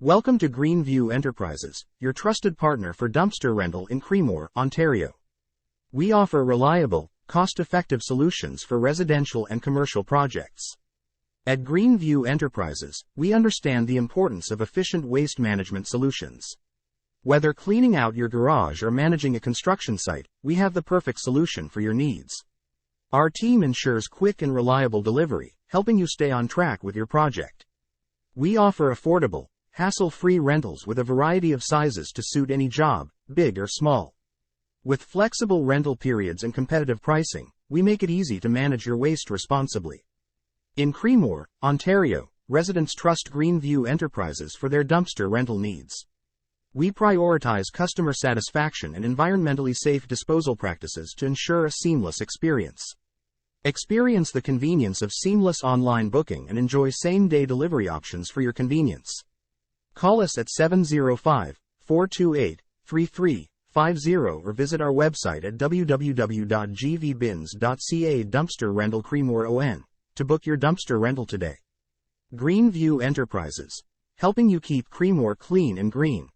Welcome to Greenview Enterprises, your trusted partner for dumpster rental in Creemore, Ontario. We offer reliable, cost-effective solutions for residential and commercial projects. At Greenview Enterprises, we understand the importance of efficient waste management solutions. Whether cleaning out your garage or managing a construction site, we have the perfect solution for your needs. Our team ensures quick and reliable delivery, helping you stay on track with your project. We offer affordable, hassle-free rentals with a variety of sizes to suit any job, big or small. With flexible rental periods and competitive pricing, we make it easy to manage your waste responsibly. In Creemore, Ontario, residents trust Greenview Enterprises for their dumpster rental needs. We prioritize customer satisfaction and environmentally safe disposal practices to ensure a seamless experience. Experience the convenience of seamless online booking and enjoy same-day delivery options for your convenience. Call us at 705-428-3350 or visit our website at www.gvbins.ca. Dumpster Rental Creemore ON to book your dumpster rental today. Greenview Enterprises, helping you keep Creemore clean and green.